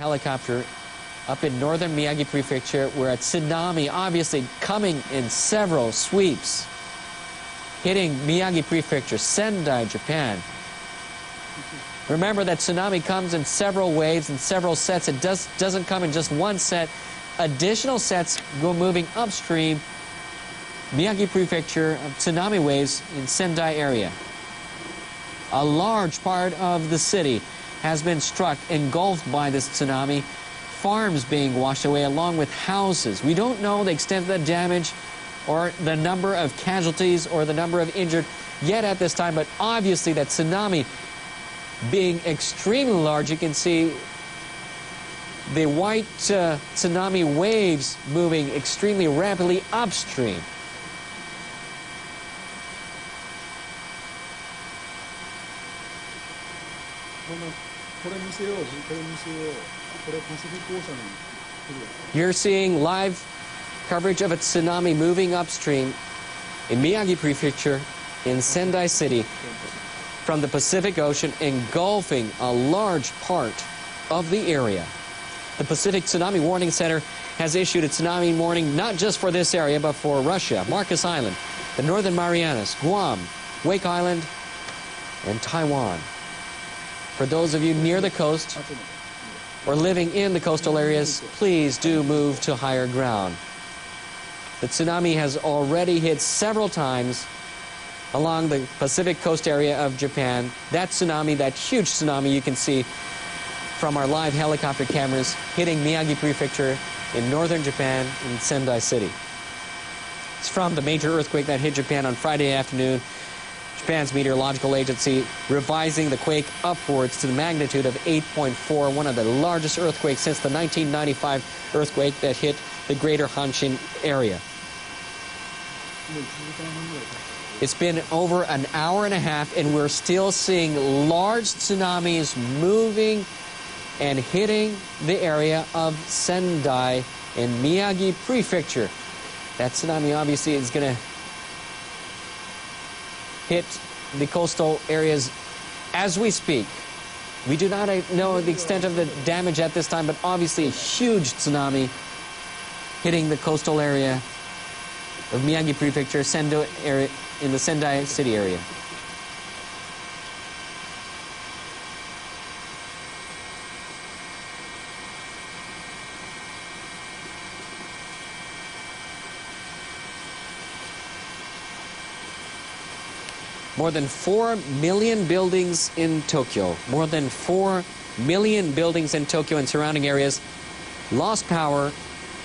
Helicopter up in northern Miyagi Prefecture, where a tsunami obviously coming in several sweeps, hitting Miyagi Prefecture, Sendai, Japan. Remember that tsunami comes in several waves and several sets. It doesn't come in just one set. Additional sets go moving upstream. Miyagi Prefecture, tsunami waves in Sendai area. A large part of the city has been struck, engulfed by this tsunami. Farms being washed away along with houses. We don't know the extent of the damage or the number of casualties or the number of injured yet at this time, but obviously that tsunami being extremely large. You can see the white tsunami waves moving extremely rapidly upstream. You're seeing live coverage of a tsunami moving upstream in Miyagi Prefecture in Sendai City from the Pacific Ocean, engulfing a large part of the area. The Pacific Tsunami Warning Center has issued a tsunami warning not just for this area, but for Russia, Marcus Island, the Northern Marianas, Guam, Wake Island, and Taiwan. For those of you near the coast or living in the coastal areas, please do move to higher ground. The tsunami has already hit several times along the Pacific coast area of Japan. That tsunami, that huge tsunami you can see from our live helicopter cameras hitting Miyagi Prefecture in northern Japan in Sendai City. It's from the major earthquake that hit Japan on Friday afternoon. Japan's meteorological agency revising the quake upwards to the magnitude of 8.4, one of the largest earthquakes since the 1995 earthquake that hit the greater Hanshin area. It's been over an hour and a half, and we're still seeing large tsunamis moving and hitting the area of Sendai in Miyagi Prefecture. That tsunami obviously is going to hit the coastal areas as we speak. We do not know the extent of the damage at this time, but obviously a huge tsunami hitting the coastal area of Miyagi Prefecture, Sendai area, in the Sendai City area. More than 4 million buildings in Tokyo, more than 4 million buildings in Tokyo and surrounding areas lost power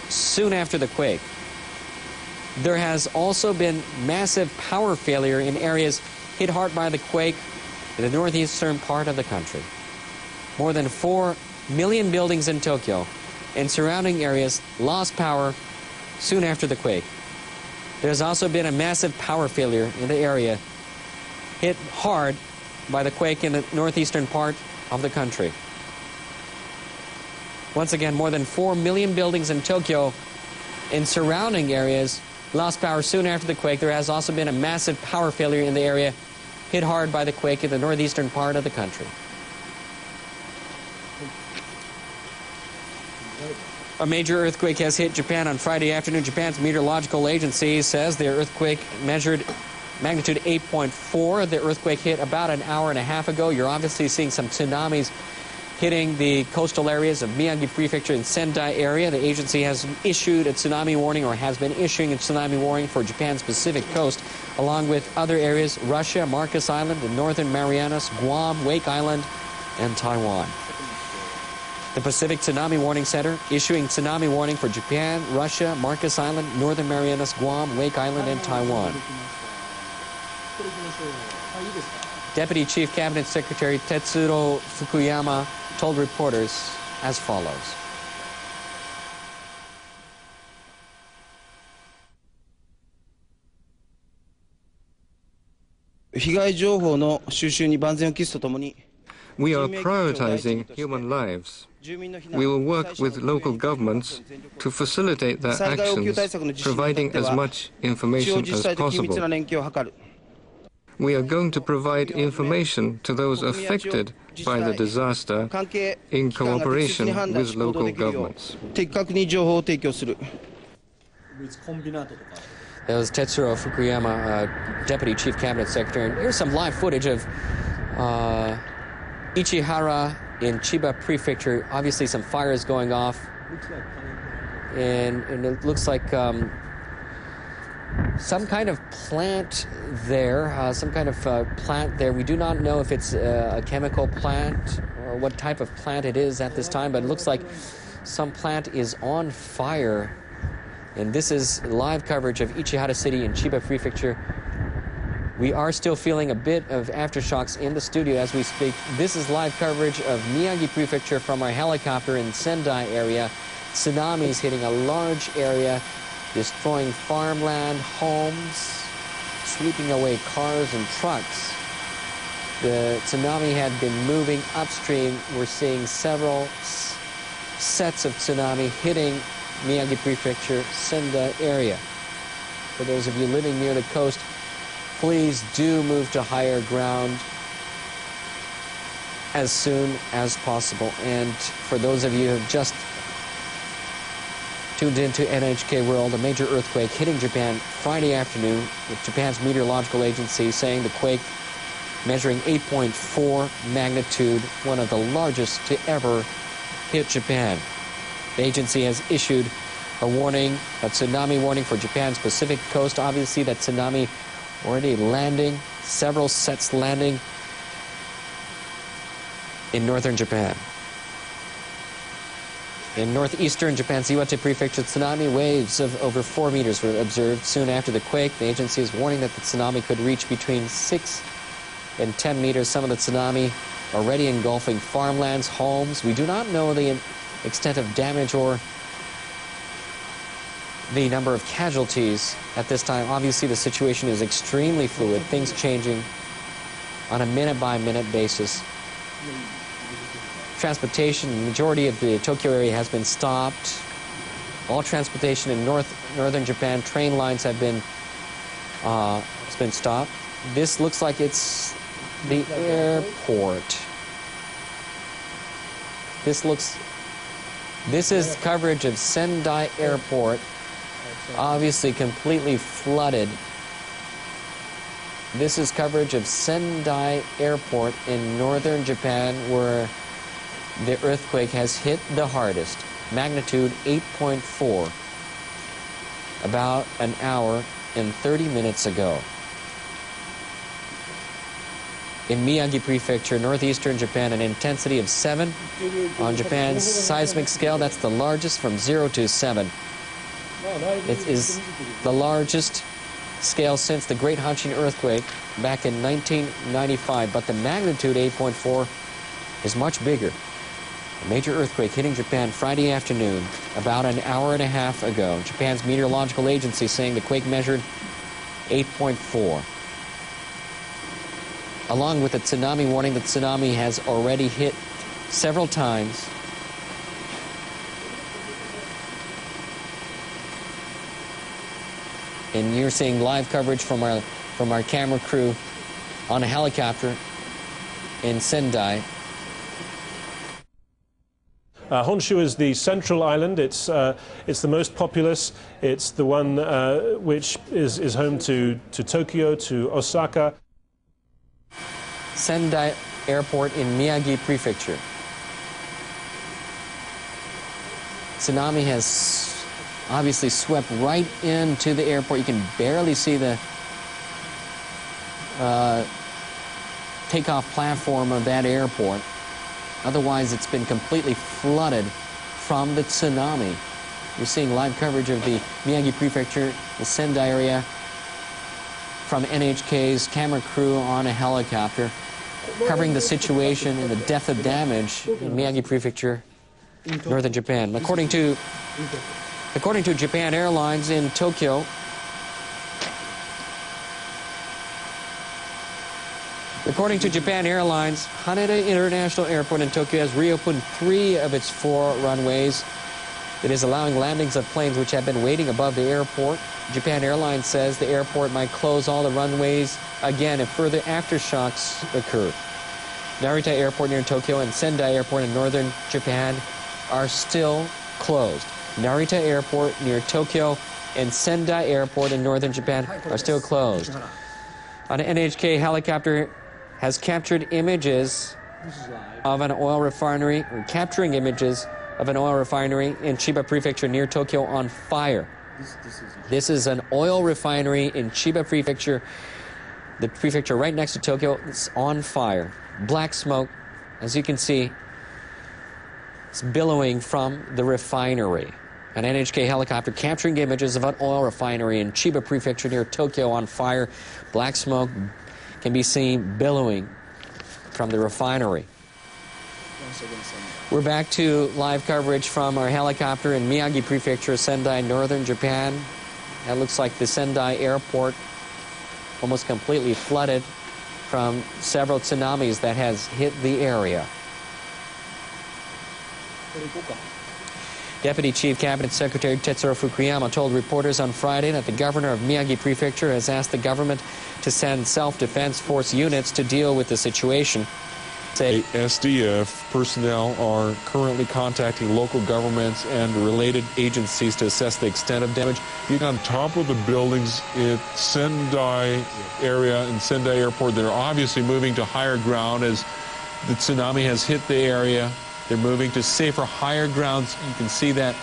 soon after the quake. There has also been massive power failure in areas hit hard by the quake in the northeastern part of the country. More than 4 million buildings in Tokyo and surrounding areas lost power soon after the quake. There's also been a massive power failure in the area hit hard by the quake in the northeastern part of the country. Once again, more than 4 million buildings in Tokyo and surrounding areas lost power soon after the quake. There has also been a massive power failure in the area hit hard by the quake in the northeastern part of the country. A major earthquake has hit Japan on Friday afternoon. Japan's meteorological agency says the earthquake measured magnitude 8.4. The earthquake hit about an hour and a half ago. You're obviously seeing some tsunamis hitting the coastal areas of Miyagi Prefecture and Sendai area. The agency has issued a tsunami warning, or has been issuing a tsunami warning for Japan's Pacific coast, along with other areas, Russia, Marcus Island, the Northern Marianas, Guam, Wake Island, and Taiwan. The Pacific Tsunami Warning Center issuing tsunami warning for Japan, Russia, Marcus Island, Northern Marianas, Guam, Wake Island, and Taiwan. Deputy Chief Cabinet Secretary Tetsuro Fukuyama told reporters as follows. 被害情報の収集に万全を期すとともに We are prioritizing human lives. We will work with local governments to facilitate their actions, providing as much information as possible. we are going to provide information to those affected by the disaster in cooperation with local governments. 的確に情報を提供する。 That was Tetsuro Fukuyama, Deputy Chief Cabinet Secretary. And here's some live footage of Ichihara in Chiba Prefecture. Obviously some fires going off. And it looks like some kind of plant there, We do not know if it's a chemical plant or what type of plant it is at this time, but it looks like some plant is on fire. And this is live coverage of Ichihara City in Chiba Prefecture. We are still feeling a bit of aftershocks in the studio as we speak. This is live coverage of Miyagi Prefecture from our helicopter in Sendai area. Tsunamis hitting a large area, destroying farmland, homes, sweeping away cars and trucks. The tsunami had been moving upstream. We're seeing several sets of tsunami hitting Miyagi Prefecture, Sendai area. For those of you living near the coast, please do move to higher ground as soon as possible. And for those of you who have just tuned into NHK World, a major earthquake hitting Japan Friday afternoon, with Japan's meteorological agency saying the quake measuring 8.4 magnitude, one of the largest to ever hit Japan. The agency has issued a warning, a tsunami warning for Japan's Pacific coast. Obviously, that tsunami already landing, several sets landing in northern Japan. In northeastern Japan's Iwate Prefecture, tsunami waves of over 4 meters were observed soon after the quake. The agency is warning that the tsunami could reach between 6 and 10 meters. Some of the tsunami already engulfing farmlands, homes. We do not know the extent of damage or the number of casualties at this time. Obviously, the situation is extremely fluid, things changing on a minute-by-minute basis. Transportation, the majority of the Tokyo area has been stopped. All transportation in northern Japan, train lines have been stopped. This looks like it's the airport. This is coverage of Sendai Airport, obviously completely flooded. This is coverage of Sendai Airport in northern Japan, where the earthquake has hit the hardest, magnitude 8.4, about an hour and 30 minutes ago. In Miyagi Prefecture, northeastern Japan, an intensity of 7 on Japan's seismic scale. That's the largest from 0 to 7. It is the largest scale since the Great Hanshin earthquake back in 1995, but the magnitude 8.4 is much bigger. A major earthquake hitting Japan Friday afternoon, about an hour and a half ago. Japan's meteorological agency saying the quake measured 8.4. Along with the tsunami warning, the tsunami has already hit several times. And you're seeing live coverage from our camera crew on a helicopter in Sendai. Honshu is the central island. It's the most populous. It's the one which is home to Tokyo, to Osaka. Sendai Airport in Miyagi Prefecture. Tsunami has obviously swept right into the airport. You can barely see the takeoff platform of that airport. Otherwise, it's been completely flooded from the tsunami. You're seeing live coverage of the Miyagi Prefecture, the Sendai area, from NHK's camera crew on a helicopter, covering the situation and the depth of damage in Miyagi Prefecture, northern Japan. According to Japan Airlines in Tokyo, Haneda International Airport in Tokyo has reopened 3 of its 4 runways. It is allowing landings of planes which have been waiting above the airport. Japan Airlines says the airport might close all the runways again if further aftershocks occur. Narita Airport near Tokyo and Sendai Airport in northern Japan are still closed. Narita Airport near Tokyo and Sendai Airport in northern Japan are still closed. An NHK helicopter has captured images of an oil refinery, or capturing images of an oil refinery in Chiba Prefecture near Tokyo on fire. This is an oil refinery in Chiba Prefecture, the prefecture right next to Tokyo. It's on fire. Black smoke, as you can see, is billowing from the refinery. An NHK helicopter capturing images of an oil refinery in Chiba Prefecture near Tokyo on fire. Black smoke can be seen billowing from the refinery. We're back to live coverage from our helicopter in Miyagi Prefecture, Sendai, northern Japan. That looks like the Sendai airport almost completely flooded from several tsunamis that has hit the area. Deputy Chief Cabinet Secretary Tetsuro Fukuyama told reporters on Friday that the governor of Miyagi Prefecture has asked the government to send self-defense force units to deal with the situation. SDF personnel are currently contacting local governments and related agencies to assess the extent of damage. On top of the buildings at Sendai area and Sendai Airport, they're obviously moving to higher ground as the tsunami has hit the area. They're moving to safer, higher grounds. You can see that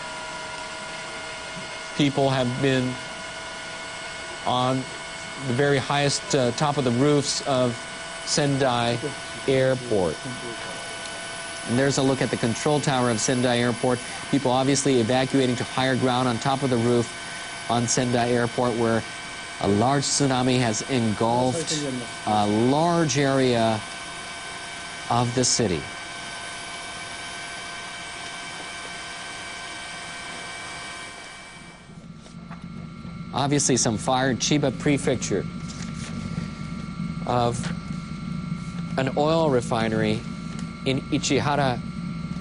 people have been on the very highest top of the roofs of Sendai Airport. And there's a look at the control tower of Sendai Airport. People obviously evacuating to higher ground on top of the roof on Sendai Airport, where a large tsunami has engulfed a large area of the city. Obviously some fire in Chiba Prefecture of an oil refinery in Ichihara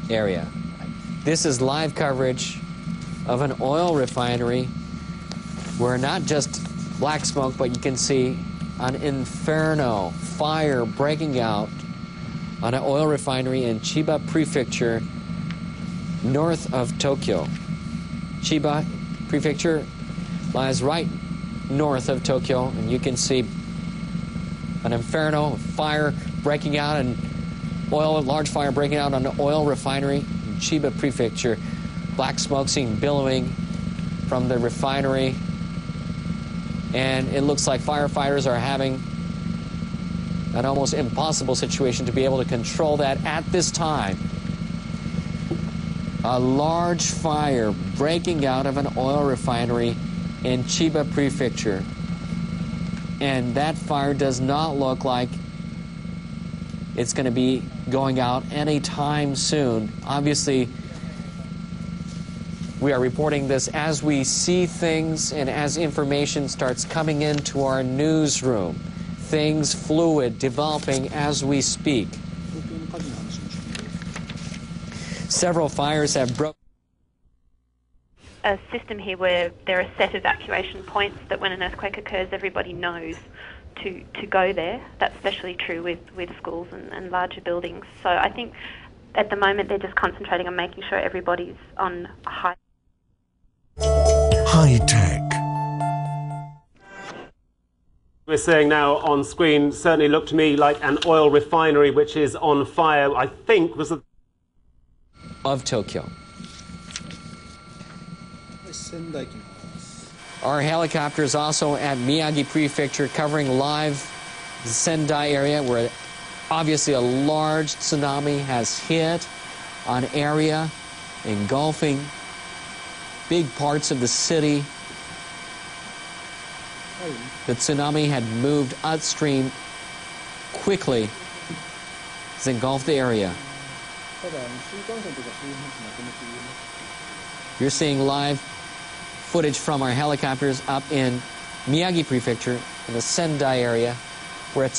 area. This is live coverage of an oil refinery where not just black smoke, but you can see an inferno, fire breaking out on an oil refinery in Chiba Prefecture north of Tokyo. Chiba Prefecture lies right north of Tokyo, and you can see an inferno, fire breaking out, and large fire breaking out on an oil refinery in Chiba Prefecture. Black smoke seen billowing from the refinery, and it looks like firefighters are having an almost impossible situation to be able to control that at this time. A large fire breaking out of an oil refinery in Chiba Prefecture. And that fire does not look like it's going to be going out anytime soon. Obviously, we are reporting this as we see things and as information starts coming into our newsroom. Things fluid, developing as we speak. Several fires have broken. A system here where there are set evacuation points that when an earthquake occurs, everybody knows to go there. That's especially true with schools and larger buildings. So I think at the moment they're just concentrating on making sure everybody's on high tech. We're seeing now on screen certainly looked to me like an oil refinery which is on fire. I think was of Tokyo. Our helicopters also at Miyagi Prefecture covering live the Sendai area where obviously a large tsunami has hit an area engulfing big parts of the city. The tsunami had moved upstream quickly. It's engulfed the area. You're seeing live footage from our helicopters up in Miyagi Prefecture in the Sendai area where a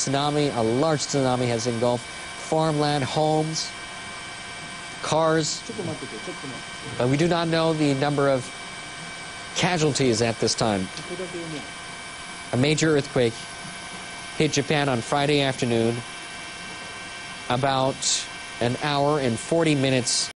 large tsunami has engulfed farmland, homes. cars, but we do not know the number of casualties at this time. A major earthquake hit Japan on Friday afternoon, about an hour and 40 minutes